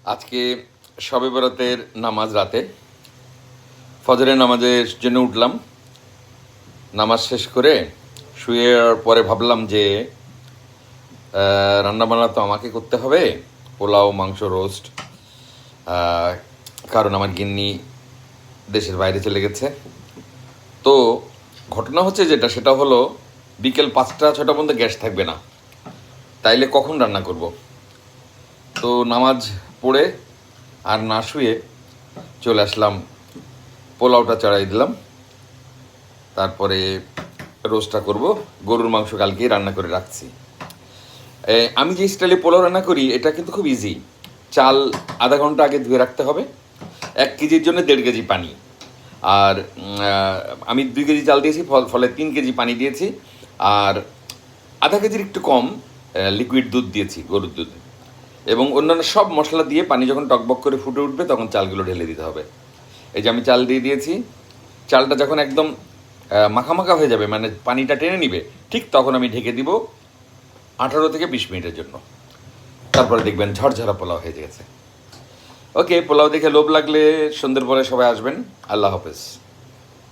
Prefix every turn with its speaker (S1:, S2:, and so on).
S1: আজকে শবে বরাতের নামাজ রাতে ফজরের নামাজের জন্য উঠলাম। নামাজ শেষ করে শুয়ে পরে ভাবলাম যে রান্নাবান্না তো আমাকে করতে হবে, পোলাও, মাংস, রোস্ট। কারণ আমার গিন্নি দেশের বাইরে চলে গেছে। তো ঘটনা হচ্ছে সেটা হলো বিকেল 5টা-6টা পর্যন্ত গ্যাস থাকবে না, তাইলে কখন রান্না করব? তো নামাজ পড়ে আর না শুয়ে চলে আসলাম, পোলাওটা চড়াই দিলাম, তারপরে রোস্টটা করব। গরুর মাংস কালকেই রান্না করে রাখছি। আমি যে স্টাইলে পোলাও রান্না করি এটা কিন্তু খুব ইজি। চাল আধা ঘন্টা আগে ধুয়ে রাখতে হবে। 1 কেজির জন্য 1.5 কেজি পানি। আর আমি 2 কেজি চাল দিয়েছি, ফলে 3 কেজি পানি দিয়েছি। আর আধা কেজির একটু কম লিকুইড দুধ দিয়েছি, গরুর দুধ। এবং অন্যান্য সব মশলা দিয়ে পানি যখন টকবক করে ফুটে উঠবে তখন চালগুলো ঢেলে দিতে হবে। এই যে আমি চাল দিয়ে দিয়েছি। চালটা যখন একদম মাখা মাখা হয়ে যাবে, মানে পানিটা টেনে নিবে, ঠিক তখন আমি ঢেকে দিব 18 থেকে 20 মিনিটের জন্য। তারপরে দেখবেন ঝরঝরা পোলাও হয়ে গেছে। ওকে, পোলাও দেখে লোভ লাগলে সন্ধ্যের পরে সবাই আসবেন। আল্লাহ হাফেজ।